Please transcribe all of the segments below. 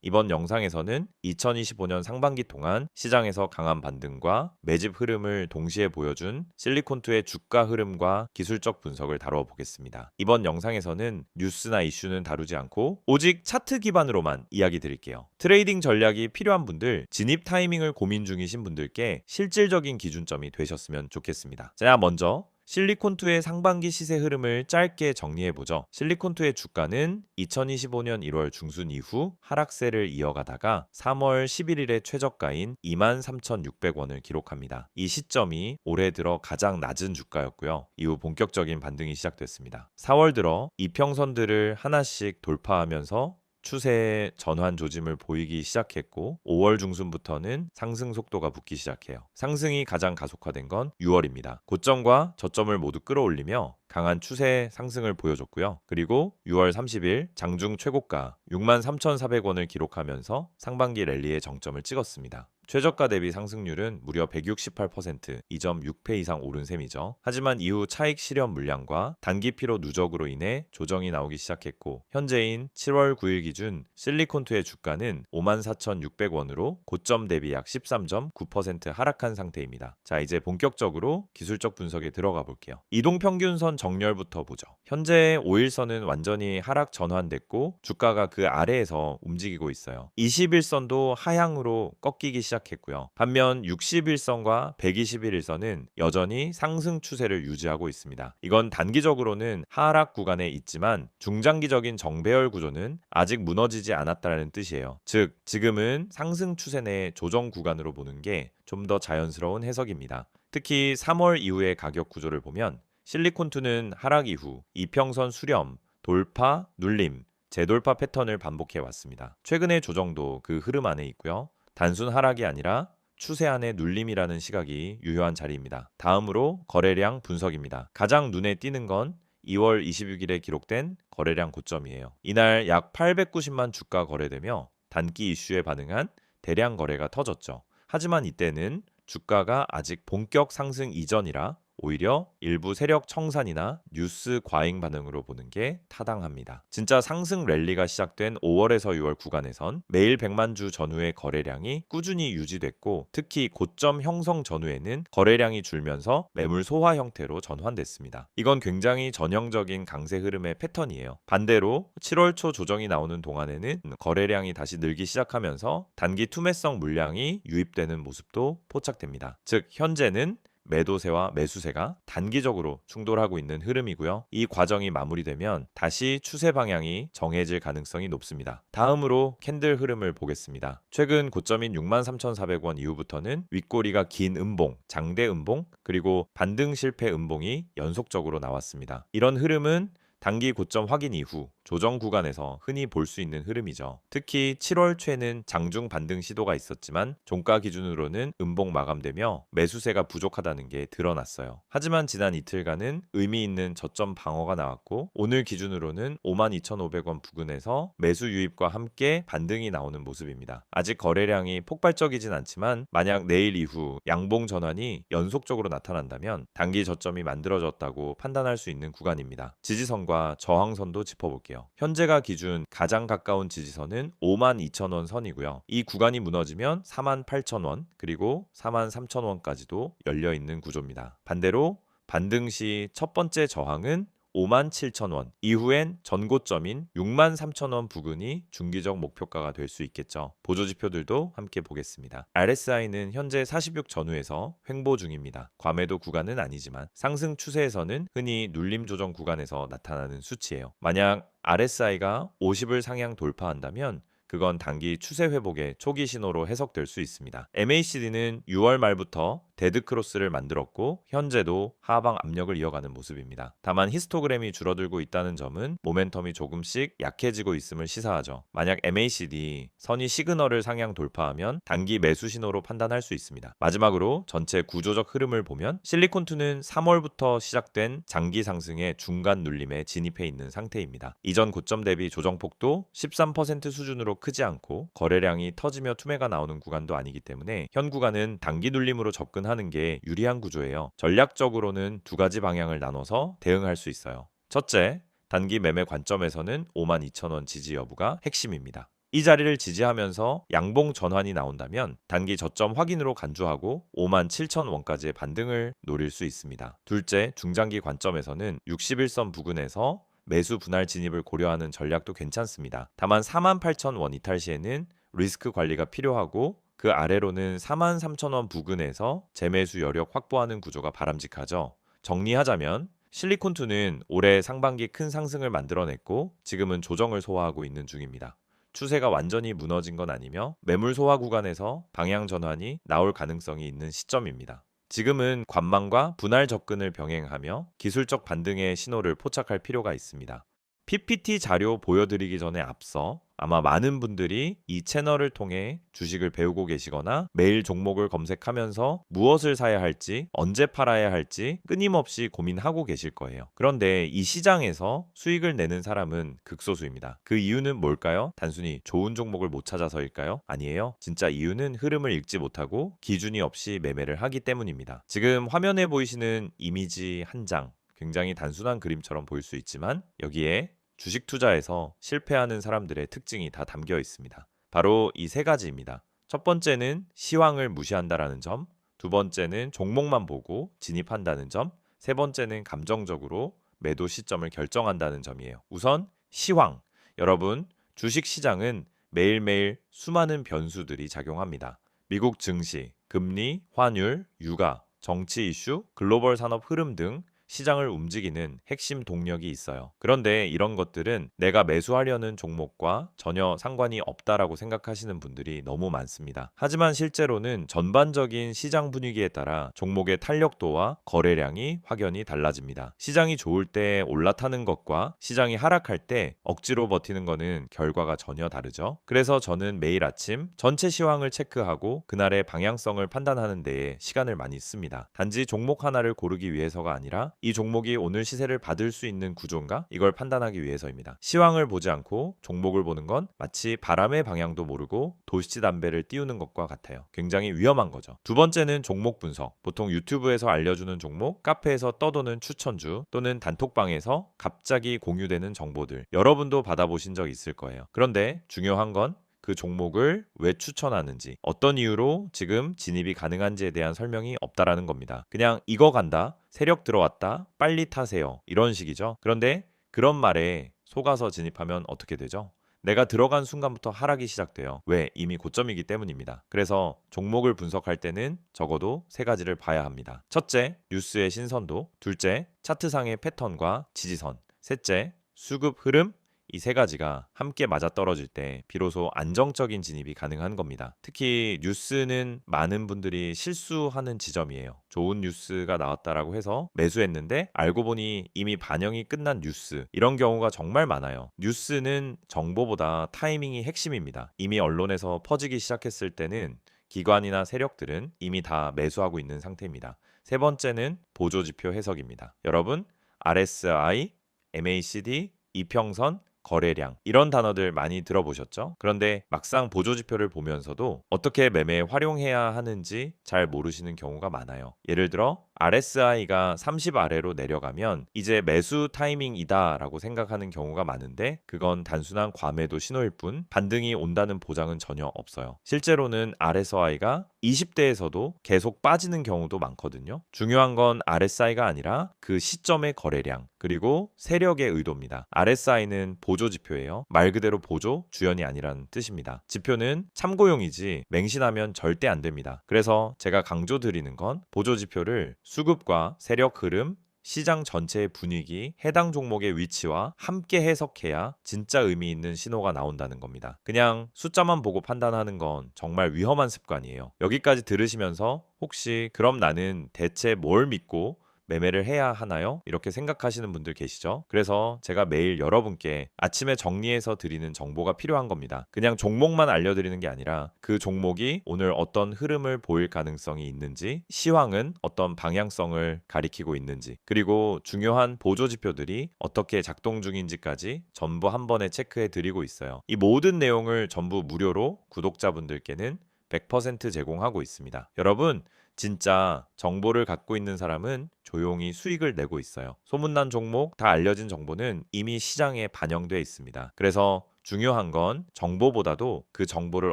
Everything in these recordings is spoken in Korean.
이번 영상에서는 2025년 상반기 동안 시장에서 강한 반등과 매집 흐름을 동시에 보여준 실리콘투의 주가 흐름과 기술적 분석을 다뤄보겠습니다. 이번 영상에서는 뉴스나 이슈는 다루지 않고 오직 차트 기반으로만 이야기 드릴게요. 트레이딩 전략이 필요한 분들, 진입 타이밍을 고민 중이신 분들께 실질적인 기준점이 되셨으면 좋겠습니다. 자, 먼저 실리콘투의 상반기 시세 흐름을 짧게 정리해보죠. 실리콘투의 주가는 2025년 1월 중순 이후 하락세를 이어가다가 3월 11일에 최저가인 23,600원을 기록합니다. 이 시점이 올해 들어 가장 낮은 주가였고요. 이후 본격적인 반등이 시작됐습니다. 4월 들어 이평선들을 하나씩 돌파하면서 추세의 전환 조짐을 보이기 시작했고 5월 중순부터는 상승 속도가 붙기 시작해요. 상승이 가장 가속화된 건 6월입니다. 고점과 저점을 모두 끌어올리며 강한 추세 상승을 보여줬고요. 그리고 6월 30일 장중 최고가 63,400원을 기록하면서 상반기 랠리의 정점을 찍었습니다. 최저가 대비 상승률은 무려 168%, 2.6배 이상 오른 셈이죠. 하지만 이후 차익 실현 물량과 단기 피로 누적으로 인해 조정이 나오기 시작했고 현재인 7월 9일 기준 실리콘투의 주가는 54,600원으로 고점 대비 약 13.9% 하락한 상태입니다. 자, 이제 본격적으로 기술적 분석에 들어가 볼게요. 이동평균선 정렬부터 보죠. 현재 5일선은 완전히 하락 전환됐고 주가가 그 아래에서 움직이고 있어요. 21선도 하향으로 꺾이기 시작했고요. 반면 61선과 121일선은 여전히 상승 추세를 유지하고 있습니다. 이건 단기적으로는 하락 구간에 있지만 중장기적인 정배열 구조는 아직 무너지지 않았다는 뜻이에요. 즉, 지금은 상승 추세 내 조정 구간으로 보는 게 좀 더 자연스러운 해석입니다. 특히 3월 이후의 가격 구조를 보면 실리콘투는 하락 이후 이평선 수렴, 돌파, 눌림, 재돌파 패턴을 반복해 왔습니다. 최근의 조정도 그 흐름 안에 있고요. 단순 하락이 아니라 추세 안의 눌림이라는 시각이 유효한 자리입니다. 다음으로 거래량 분석입니다. 가장 눈에 띄는 건 2월 26일에 기록된 거래량 고점이에요. 이날 약 890만 주가 거래되며 단기 이슈에 반응한 대량 거래가 터졌죠. 하지만 이때는 주가가 아직 본격 상승 이전이라 오히려 일부 세력 청산이나 뉴스 과잉 반응으로 보는 게 타당합니다. 진짜 상승 랠리가 시작된 5월에서 6월 구간에선 매일 100만 주 전후의 거래량이 꾸준히 유지됐고 특히 고점 형성 전후에는 거래량이 줄면서 매물 소화 형태로 전환됐습니다. 이건 굉장히 전형적인 강세 흐름의 패턴이에요. 반대로 7월 초 조정이 나오는 동안에는 거래량이 다시 늘기 시작하면서 단기 투매성 물량이 유입되는 모습도 포착됩니다. 즉 현재는 매도세와 매수세가 단기적으로 충돌하고 있는 흐름이고요. 이 과정이 마무리되면 다시 추세 방향이 정해질 가능성이 높습니다. 다음으로 캔들 흐름을 보겠습니다. 최근 고점인 63,400원 이후부터는 윗꼬리가 긴 음봉, 장대 음봉, 그리고 반등 실패 음봉이 연속적으로 나왔습니다. 이런 흐름은 단기 고점 확인 이후 조정 구간에서 흔히 볼 수 있는 흐름이죠. 특히 7월 초에는 장중 반등 시도가 있었지만 종가 기준으로는 음봉 마감되며 매수세가 부족하다는 게 드러났어요. 하지만 지난 이틀간은 의미 있는 저점 방어가 나왔고 오늘 기준으로는 52,500원 부근에서 매수 유입과 함께 반등이 나오는 모습입니다. 아직 거래량이 폭발적이진 않지만 만약 내일 이후 양봉 전환이 연속적으로 나타난다면 단기 저점이 만들어졌다고 판단할 수 있는 구간입니다. 지지선과 저항선도 짚어볼게요. 현재가 기준 가장 가까운 지지선은 52,000원 선이고요. 이 구간이 무너지면 48,000원 그리고 43,000원까지도 열려있는 구조입니다. 반대로 반등 시 첫 번째 저항은 57,000원, 이후엔 전고점인 63,000원 부근이 중기적 목표가가 될 수 있겠죠. 보조지표들도 함께 보겠습니다. RSI는 현재 46 전후에서 횡보 중입니다. 과매도 구간은 아니지만 상승 추세에서는 흔히 눌림 조정 구간에서 나타나는 수치예요. 만약 RSI가 50을 상향 돌파한다면 그건 단기 추세 회복의 초기 신호로 해석될 수 있습니다. MACD는 6월 말부터 데드크로스를 만들었고 현재도 하방 압력을 이어가는 모습입니다. 다만 히스토그램이 줄어들고 있다는 점은 모멘텀이 조금씩 약해지고 있음을 시사하죠. 만약 MACD 선이 시그널을 상향 돌파하면 단기 매수 신호로 판단할 수 있습니다. 마지막으로 전체 구조적 흐름을 보면 실리콘투는 3월부터 시작된 장기 상승의 중간 눌림에 진입해 있는 상태입니다. 이전 고점 대비 조정폭도 13% 수준으로 크지 않고 거래량이 터지며 투매가 나오는 구간도 아니기 때문에 현 구간은 단기 눌림으로 접근하는 게 유리한 구조예요. 전략적으로는 두 가지 방향을 나눠서 대응할 수 있어요. 첫째, 단기 매매 관점에서는 52,000원 지지 여부가 핵심입니다. 이 자리를 지지하면서 양봉 전환이 나온다면 단기 저점 확인으로 간주하고 57,000원까지의 반등을 노릴 수 있습니다. 둘째, 중장기 관점에서는 61선 부근에서 매수 분할 진입을 고려하는 전략도 괜찮습니다. 다만 48,000원 이탈 시에는 리스크 관리가 필요하고 그 아래로는 43,000원 부근에서 재매수 여력 확보하는 구조가 바람직하죠. 정리하자면 실리콘2는 올해 상반기 큰 상승을 만들어냈고 지금은 조정을 소화하고 있는 중입니다. 추세가 완전히 무너진 건 아니며 매물 소화 구간에서 방향 전환이 나올 가능성이 있는 시점입니다. 지금은 관망과 분할 접근을 병행하며 기술적 반등의 신호를 포착할 필요가 있습니다. PPT 자료 보여드리기 전에 앞서 아마 많은 분들이 이 채널을 통해 주식을 배우고 계시거나 매일 종목을 검색하면서 무엇을 사야 할지, 언제 팔아야 할지 끊임없이 고민하고 계실 거예요. 그런데 이 시장에서 수익을 내는 사람은 극소수입니다. 그 이유는 뭘까요? 단순히 좋은 종목을 못 찾아서일까요? 아니에요. 진짜 이유는 흐름을 읽지 못하고 기준이 없이 매매를 하기 때문입니다. 지금 화면에 보이시는 이미지 한 장, 굉장히 단순한 그림처럼 보일 수 있지만 여기에 주식 투자에서 실패하는 사람들의 특징이 다 담겨 있습니다. 바로 이 세 가지입니다. 첫 번째는 시황을 무시한다라는 점, 두 번째는 종목만 보고 진입한다는 점, 세 번째는 감정적으로 매도 시점을 결정한다는 점이에요. 우선 시황. 여러분, 주식 시장은 매일매일 수많은 변수들이 작용합니다. 미국 증시, 금리, 환율, 유가, 정치 이슈, 글로벌 산업 흐름 등 시장을 움직이는 핵심 동력이 있어요. 그런데 이런 것들은 내가 매수하려는 종목과 전혀 상관이 없다라고 생각하시는 분들이 너무 많습니다. 하지만 실제로는 전반적인 시장 분위기에 따라 종목의 탄력도와 거래량이 확연히 달라집니다. 시장이 좋을 때 올라타는 것과 시장이 하락할 때 억지로 버티는 것은 결과가 전혀 다르죠. 그래서 저는 매일 아침 전체 시황을 체크하고 그날의 방향성을 판단하는 데에 시간을 많이 씁니다. 단지 종목 하나를 고르기 위해서가 아니라 이 종목이 오늘 시세를 받을 수 있는 구조인가? 이걸 판단하기 위해서입니다. 시황을 보지 않고 종목을 보는 건 마치 바람의 방향도 모르고 도시담배를 띄우는 것과 같아요. 굉장히 위험한 거죠. 두 번째는 종목 분석. 보통 유튜브에서 알려주는 종목, 카페에서 떠도는 추천주 또는 단톡방에서 갑자기 공유되는 정보들. 여러분도 받아보신 적 있을 거예요. 그런데 중요한 건 그 종목을 왜 추천하는지, 어떤 이유로 지금 진입이 가능한지에 대한 설명이 없다라는 겁니다. 그냥 이거 간다, 세력 들어왔다, 빨리 타세요. 이런 식이죠. 그런데 그런 말에 속아서 진입하면 어떻게 되죠? 내가 들어간 순간부터 하락이 시작돼요. 왜? 이미 고점이기 때문입니다. 그래서 종목을 분석할 때는 적어도 세 가지를 봐야 합니다. 첫째, 뉴스의 신선도. 둘째, 차트상의 패턴과 지지선. 셋째, 수급 흐름. 이 세 가지가 함께 맞아떨어질 때 비로소 안정적인 진입이 가능한 겁니다. 특히 뉴스는 많은 분들이 실수하는 지점이에요. 좋은 뉴스가 나왔다라고 해서 매수했는데 알고 보니 이미 반영이 끝난 뉴스. 이런 경우가 정말 많아요. 뉴스는 정보보다 타이밍이 핵심입니다. 이미 언론에서 퍼지기 시작했을 때는 기관이나 세력들은 이미 다 매수하고 있는 상태입니다. 세 번째는 보조지표 해석입니다. 여러분, RSI, MACD, 이평선, 거래량 이런 단어들 많이 들어보셨죠? 그런데 막상 보조지표를 보면서도 어떻게 매매에 활용해야 하는지 잘 모르시는 경우가 많아요. 예를 들어 RSI가 30 아래로 내려가면 이제 매수 타이밍이다 라고 생각하는 경우가 많은데 그건 단순한 과매도 신호일 뿐 반등이 온다는 보장은 전혀 없어요. 실제로는 RSI가 20대에서도 계속 빠지는 경우도 많거든요. 중요한 건 RSI가 아니라 그 시점의 거래량 그리고 세력의 의도입니다. RSI는 보조지표예요. 말 그대로 보조, 주연이 아니라는 뜻입니다. 지표는 참고용이지 맹신하면 절대 안 됩니다. 그래서 제가 강조드리는 건 보조지표를 수급과 세력 흐름, 시장 전체의 분위기, 해당 종목의 위치와 함께 해석해야 진짜 의미 있는 신호가 나온다는 겁니다. 그냥 숫자만 보고 판단하는 건 정말 위험한 습관이에요. 여기까지 들으시면서 혹시 그럼 나는 대체 뭘 믿고 매매를 해야 하나요? 이렇게 생각하시는 분들 계시죠? 그래서 제가 매일 여러분께 아침에 정리해서 드리는 정보가 필요한 겁니다. 그냥 종목만 알려드리는 게 아니라 그 종목이 오늘 어떤 흐름을 보일 가능성이 있는지, 시황은 어떤 방향성을 가리키고 있는지, 그리고 중요한 보조 지표들이 어떻게 작동 중인지까지 전부 한 번에 체크해 드리고 있어요. 이 모든 내용을 전부 무료로 구독자분들께는 100% 제공하고 있습니다. 여러분, 진짜 정보를 갖고 있는 사람은 조용히 수익을 내고 있어요. 소문난 종목, 다 알려진 정보는 이미 시장에 반영돼 있습니다. 그래서 중요한 건 정보보다도 그 정보를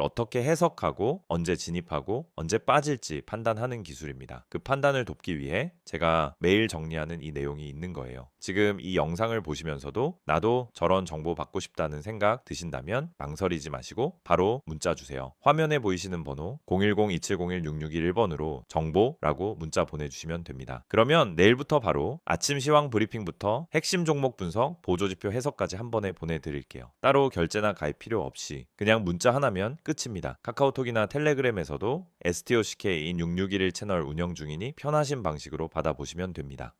어떻게 해석하고 언제 진입하고 언제 빠질지 판단하는 기술입니다. 그 판단을 돕기 위해 제가 매일 정리하는 이 내용이 있는 거예요. 지금 이 영상을 보시면서도 나도 저런 정보 받고 싶다는 생각 드신다면 망설이지 마시고 바로 문자 주세요. 화면에 보이시는 번호 010-2701-6621번으로 정보라고 문자 보내주시면 됩니다. 그러면 내일부터 바로 아침 시황 브리핑부터 핵심 종목 분석, 보조지표 해석까지 한 번에 보내드릴게요. 따로 결제나 가입 필요 없이 그냥 문자 하나면 끝입니다. 카카오톡이나 텔레그램에서도 STOCK인 6611 채널 운영 중이니 편하신 방식으로 받아보시면 됩니다.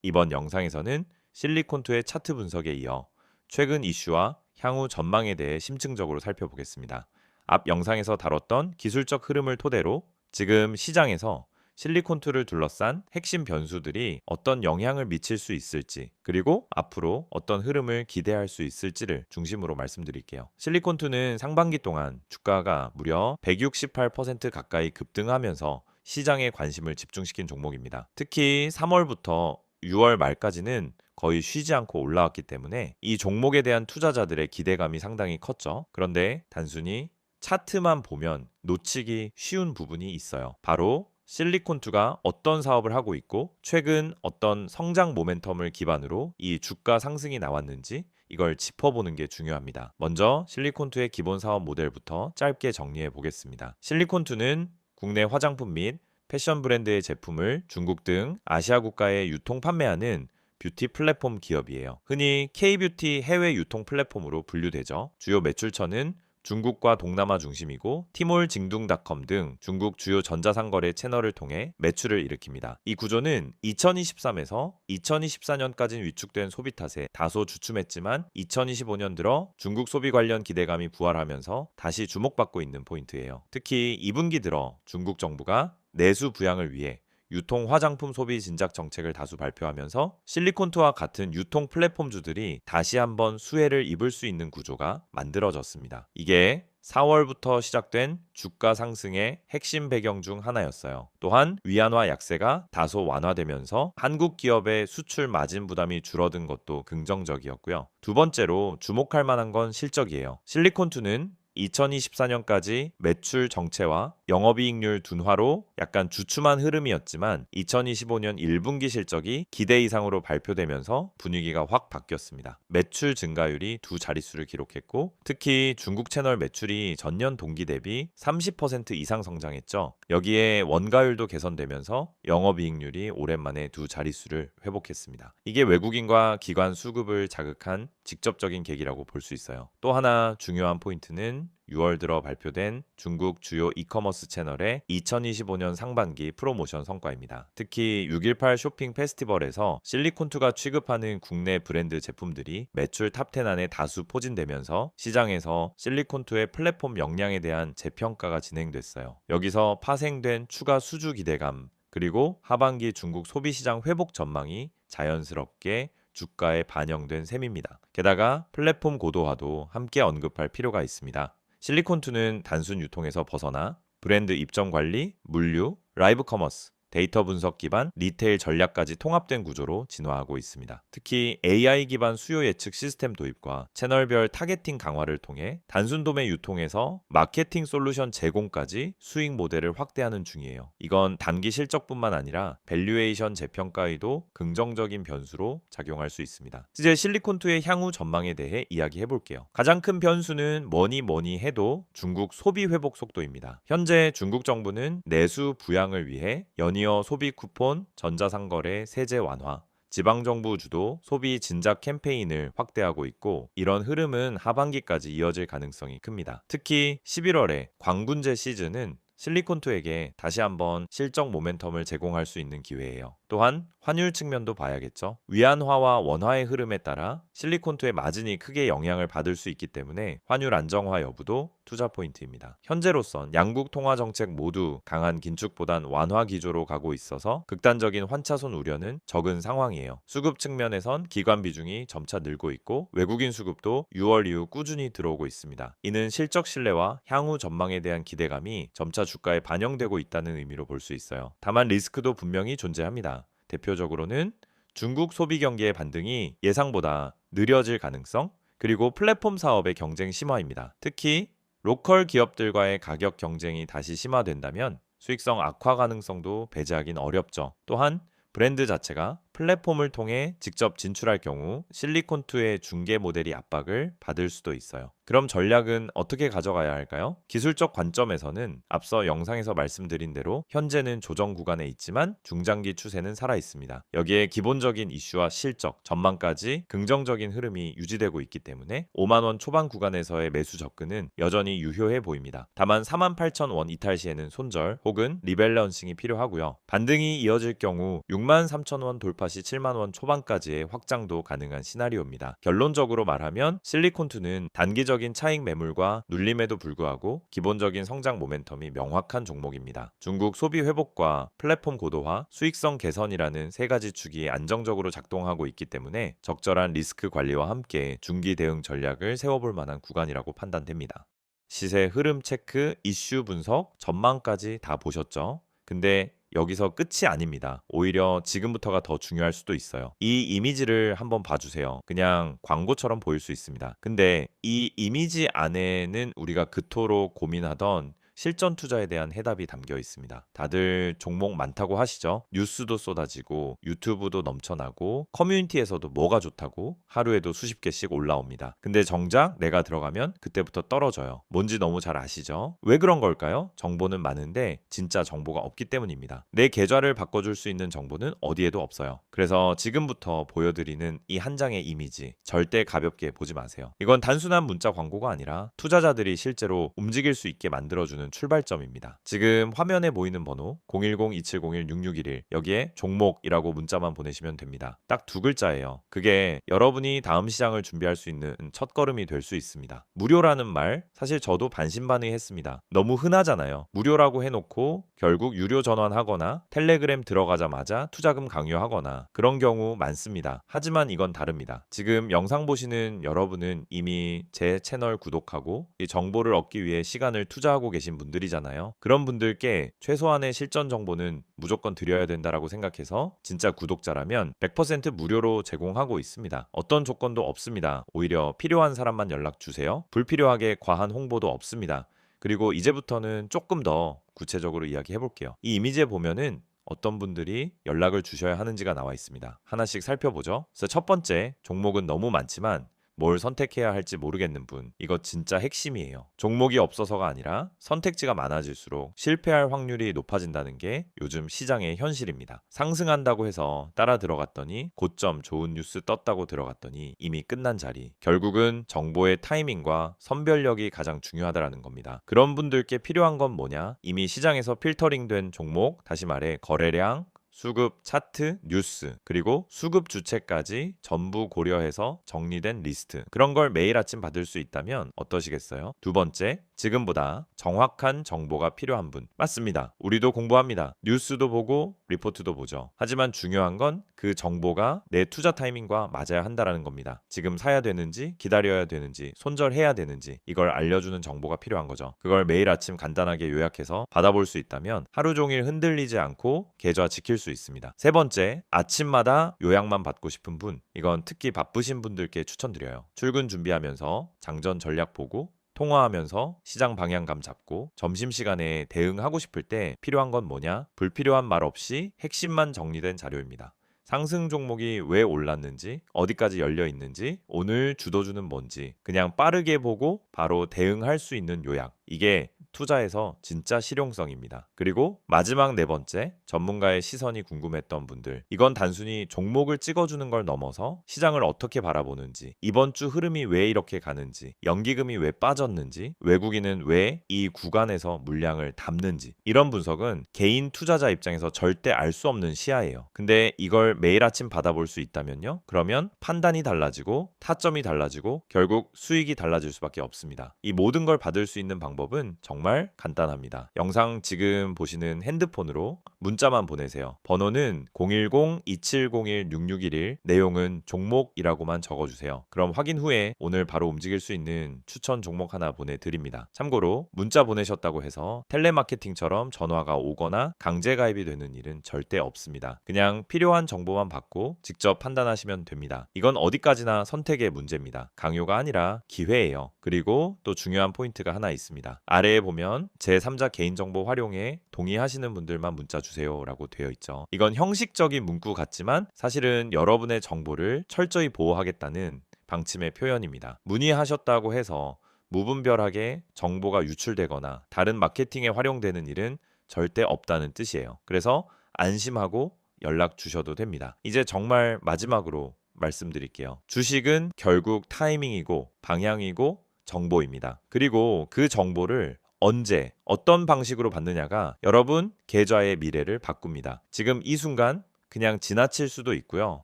이번 영상에서는 실리콘투의 차트 분석에 이어 최근 이슈와 향후 전망에 대해 심층적으로 살펴보겠습니다. 앞 영상에서 다뤘던 기술적 흐름을 토대로 지금 시장에서 실리콘투를 둘러싼 핵심 변수들이 어떤 영향을 미칠 수 있을지, 그리고 앞으로 어떤 흐름을 기대할 수 있을지를 중심으로 말씀드릴게요. 실리콘투는 상반기 동안 주가가 무려 168% 가까이 급등하면서 시장의 관심을 집중시킨 종목입니다. 특히 3월부터 6월 말까지는 거의 쉬지 않고 올라왔기 때문에 이 종목에 대한 투자자들의 기대감이 상당히 컸죠. 그런데 단순히 차트만 보면 놓치기 쉬운 부분이 있어요. 바로 실리콘투가 어떤 사업을 하고 있고 최근 어떤 성장 모멘텀을 기반으로 이 주가 상승이 나왔는지 이걸 짚어보는 게 중요합니다. 먼저 실리콘투의 기본 사업 모델부터 짧게 정리해 보겠습니다. 실리콘투는 국내 화장품 및 패션 브랜드의 제품을 중국 등 아시아 국가에 유통 판매하는 뷰티 플랫폼 기업이에요. 흔히 K-뷰티 해외 유통 플랫폼으로 분류되죠. 주요 매출처는 중국과 동남아 중심이고 티몰 징둥닷컴 등 중국 주요 전자상거래 채널을 통해 매출을 일으킵니다. 이 구조는 2023에서 2024년까지 위축된 소비 탓에 다소 주춤했지만 2025년 들어 중국 소비 관련 기대감이 부활하면서 다시 주목받고 있는 포인트예요. 특히 2분기 들어 중국 정부가 내수 부양을 위해 유통 화장품 소비 진작 정책을 다수 발표하면서 실리콘투와 같은 유통 플랫폼주들이 다시 한번 수혜를 입을 수 있는 구조가 만들어졌습니다. 이게 4월부터 시작된 주가 상승의 핵심 배경 중 하나였어요. 또한 위안화 약세가 다소 완화되면서 한국 기업의 수출 마진 부담이 줄어든 것도 긍정적이었고요. 두 번째로 주목할 만한 건 실적이에요. 실리콘투는 2024년까지 매출 정체와 영업이익률 둔화로 약간 주춤한 흐름이었지만 2025년 1분기 실적이 기대 이상으로 발표되면서 분위기가 확 바뀌었습니다. 매출 증가율이 두 자릿수를 기록했고 특히 중국 채널 매출이 전년 동기 대비 30% 이상 성장했죠. 여기에 원가율도 개선되면서 영업이익률이 오랜만에 두 자릿수를 회복했습니다. 이게 외국인과 기관 수급을 자극한 직접적인 계기라고 볼 수 있어요. 또 하나 중요한 포인트는 6월 들어 발표된 중국 주요 이커머스 채널의 2025년 상반기 프로모션 성과입니다. 특히 6.18 쇼핑 페스티벌에서 실리콘투가 취급하는 국내 브랜드 제품들이 매출 탑10 안에 다수 포진되면서 시장에서 실리콘투의 플랫폼 역량에 대한 재평가가 진행됐어요. 여기서 파생된 추가 수주 기대감, 그리고 하반기 중국 소비시장 회복 전망이 자연스럽게 주가에 반영된 셈입니다. 게다가 플랫폼 고도화도 함께 언급할 필요가 있습니다. 실리콘투는 단순 유통에서 벗어나 브랜드 입점 관리, 물류, 라이브 커머스, 데이터 분석 기반 리테일 전략까지 통합된 구조로 진화하고 있습니다. 특히 AI 기반 수요 예측 시스템 도입과 채널별 타겟팅 강화를 통해 단순 도매 유통에서 마케팅 솔루션 제공까지 수익 모델을 확대하는 중이에요. 이건 단기 실적뿐만 아니라 밸류에이션 재평가에도 긍정적인 변수로 작용할 수 있습니다. 이제 실리콘투의 향후 전망에 대해 이야기해 볼게요. 가장 큰 변수는 뭐니 해도 중국 소비 회복 속도입니다. 현재 중국 정부는 내수 부양을 위해 연이어 소비 쿠폰, 전자상거래 세제 완화, 지방정부 주도 소비 진작 캠페인을 확대하고 있고 이런 흐름은 하반기까지 이어질 가능성이 큽니다. 특히 11월에 광군제 시즌은 실리콘투에게 다시 한번 실적 모멘텀을 제공할 수 있는 기회예요. 또한 환율 측면도 봐야겠죠. 위안화와 원화의 흐름에 따라 실리콘투의 마진이 크게 영향을 받을 수 있기 때문에 환율 안정화 여부도 투자 포인트입니다. 현재로선 양국 통화 정책 모두 강한 긴축보단 완화 기조로 가고 있어서 극단적인 환차손 우려는 적은 상황이에요. 수급 측면에선 기관 비중이 점차 늘고 있고 외국인 수급도 6월 이후 꾸준히 들어오고 있습니다. 이는 실적 신뢰와 향후 전망에 대한 기대감이 점차 주가에 반영되고 있다는 의미로 볼 수 있어요. 다만 리스크도 분명히 존재합니다. 대표적으로는 중국 소비 경기의 반등이 예상보다 느려질 가능성, 그리고 플랫폼 사업의 경쟁 심화입니다. 특히 로컬 기업들과의 가격 경쟁이 다시 심화된다면 수익성 악화 가능성도 배제하긴 어렵죠. 또한 브랜드 자체가 플랫폼을 통해 직접 진출할 경우 실리콘2의 중개 모델이 압박을 받을 수도 있어요. 그럼 전략은 어떻게 가져가야 할까요? 기술적 관점에서는 앞서 영상에서 말씀드린 대로 현재는 조정 구간에 있지만 중장기 추세는 살아 있습니다. 여기에 기본적인 이슈와 실적, 전망까지 긍정적인 흐름이 유지되고 있기 때문에 5만 원 초반 구간에서의 매수 접근은 여전히 유효해 보입니다. 다만 48,000원 이탈 시에는 손절 혹은 리밸런싱이 필요하고요. 반등이 이어질 경우 63,000원 돌파 시 7만 원 초반까지의 확장도 가능한 시나리오입니다. 결론적으로 말하면 실리콘2는 단기적인 차익 매물과 눌림에도 불구하고 기본적인 성장 모멘텀이 명확한 종목입니다. 중국 소비 회복과 플랫폼 고도화, 수익성 개선이라는 세 가지 축이 안정적으로 작동하고 있기 때문에 적절한 리스크 관리와 함께 중기 대응 전략을 세워볼 만한 구간이라고 판단됩니다. 시세 흐름 체크, 이슈 분석, 전망까지 다 보셨죠? 근데 여기서 끝이 아닙니다. 오히려 지금부터가 더 중요할 수도 있어요. 이 이미지를 한번 봐주세요. 그냥 광고처럼 보일 수 있습니다. 근데 이 이미지 안에는 우리가 그토록 고민하던 실전 투자에 대한 해답이 담겨 있습니다. 다들 종목 많다고 하시죠? 뉴스도 쏟아지고 유튜브도 넘쳐나고 커뮤니티에서도 뭐가 좋다고 하루에도 수십 개씩 올라옵니다. 근데 정작 내가 들어가면 그때부터 떨어져요. 뭔지 너무 잘 아시죠? 왜 그런 걸까요? 정보는 많은데 진짜 정보가 없기 때문입니다. 내 계좌를 바꿔줄 수 있는 정보는 어디에도 없어요. 그래서 지금부터 보여드리는 이 한 장의 이미지 절대 가볍게 보지 마세요. 이건 단순한 문자 광고가 아니라 투자자들이 실제로 움직일 수 있게 만들어주는 출발점입니다. 지금 화면에 보이는 번호 010-2701-6611 여기에 종목이라고 문자만 보내시면 됩니다. 딱 두 글자예요. 그게 여러분이 다음 시장을 준비할 수 있는 첫걸음이 될 수 있습니다. 무료라는 말 사실 저도 반신반의했습니다. 너무 흔하잖아요. 무료라고 해놓고 결국 유료 전환하거나 텔레그램 들어가자마자 투자금 강요하거나 그런 경우 많습니다. 하지만 이건 다릅니다. 지금 영상 보시는 여러분은 이미 제 채널 구독하고 이 정보를 얻기 위해 시간을 투자하고 계신 분들이잖아요. 그런 분들께 최소한의 실전 정보는 무조건 드려야 된다라고 생각해서 진짜 구독자라면 100% 무료로 제공하고 있습니다. 어떤 조건도 없습니다. 오히려 필요한 사람만 연락 주세요. 불필요하게 과한 홍보도 없습니다. 그리고 이제부터는 조금 더 구체적으로 이야기해 볼게요. 이 이미지에 보면은 어떤 분들이 연락을 주셔야 하는지가 나와 있습니다. 하나씩 살펴보죠. 그래서 첫 번째, 종목은 너무 많지만 뭘 선택해야 할지 모르겠는 분, 이거 진짜 핵심이에요. 종목이 없어서가 아니라 선택지가 많아질수록 실패할 확률이 높아진다는 게 요즘 시장의 현실입니다. 상승한다고 해서 따라 들어갔더니 고점 좋은 뉴스 떴다고 들어갔더니 이미 끝난 자리. 결국은 정보의 타이밍과 선별력이 가장 중요하다는 겁니다. 그런 분들께 필요한 건 뭐냐? 이미 시장에서 필터링된 종목, 다시 말해 거래량, 수급 차트, 뉴스, 그리고 수급 주체까지 전부 고려해서 정리된 리스트. 그런 걸 매일 아침 받을 수 있다면 어떠시겠어요? 두 번째, 지금보다 정확한 정보가 필요한 분. 맞습니다. 우리도 공부합니다. 뉴스도 보고 리포트도 보죠. 하지만 중요한 건 그 정보가 내 투자 타이밍과 맞아야 한다는 겁니다. 지금 사야 되는지, 기다려야 되는지, 손절해야 되는지 이걸 알려주는 정보가 필요한 거죠. 그걸 매일 아침 간단하게 요약해서 받아볼 수 있다면 하루 종일 흔들리지 않고 계좌 지킬 수 있습니다. 세 번째, 아침마다 요약만 받고 싶은 분. 이건 특히 바쁘신 분들께 추천드려요. 출근 준비하면서 장전 전략 보고 통화하면서 시장 방향감 잡고 점심시간에 대응하고 싶을 때 필요한 건 뭐냐? 불필요한 말 없이 핵심만 정리된 자료입니다. 상승 종목이 왜 올랐는지, 어디까지 열려 있는지, 오늘 주도주는 뭔지 그냥 빠르게 보고 바로 대응할 수 있는 요약. 이게 투자에서 진짜 실용성입니다. 그리고 마지막 네 번째, 전문가의 시선이 궁금했던 분들. 이건 단순히 종목을 찍어주는 걸 넘어서 시장을 어떻게 바라보는지, 이번 주 흐름이 왜 이렇게 가는지, 연기금이 왜 빠졌는지, 외국인은 왜 이 구간에서 물량을 담는지, 이런 분석은 개인 투자자 입장에서 절대 알 수 없는 시야예요. 근데 이걸 매일 아침 받아볼 수 있다면요? 그러면 판단이 달라지고 타점이 달라지고 결국 수익이 달라질 수밖에 없습니다. 이 모든 걸 받을 수 있는 방법은 정말 정말 간단합니다. 영상 지금 보시는 핸드폰으로 문자만 보내세요. 번호는 010-2701-6611, 내용은 종목이라고만 적어주세요. 그럼 확인 후에 오늘 바로 움직일 수 있는 추천 종목 하나 보내드립니다. 참고로 문자 보내셨다고 해서 텔레마케팅처럼 전화가 오거나 강제 가입이 되는 일은 절대 없습니다. 그냥 필요한 정보만 받고 직접 판단하시면 됩니다. 이건 어디까지나 선택의 문제입니다. 강요가 아니라 기회예요. 그리고 또 중요한 포인트가 하나 있습니다. 아래에 보면 제3자 개인정보 활용에 동의하시는 분들만 문자 주세요 라고 되어 있죠. 이건 형식적인 문구 같지만 사실은 여러분의 정보를 철저히 보호하겠다는 방침의 표현입니다. 문의하셨다고 해서 무분별하게 정보가 유출되거나 다른 마케팅에 활용되는 일은 절대 없다는 뜻이에요. 그래서 안심하고 연락 주셔도 됩니다. 이제 정말 마지막으로 말씀드릴게요. 주식은 결국 타이밍이고 방향이고 정보입니다. 그리고 그 정보를 언제 어떤 방식으로 받느냐가 여러분 계좌의 미래를 바꿉니다. 지금 이 순간 그냥 지나칠 수도 있고요.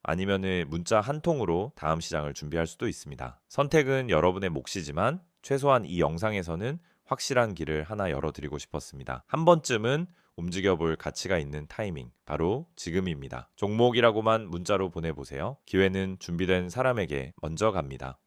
아니면은 문자 한 통으로 다음 시장을 준비할 수도 있습니다. 선택은 여러분의 몫이지만 최소한 이 영상에서는 확실한 길을 하나 열어드리고 싶었습니다. 한 번쯤은 움직여볼 가치가 있는 타이밍, 바로 지금입니다. 종목이라고만 문자로 보내보세요. 기회는 준비된 사람에게 먼저 갑니다.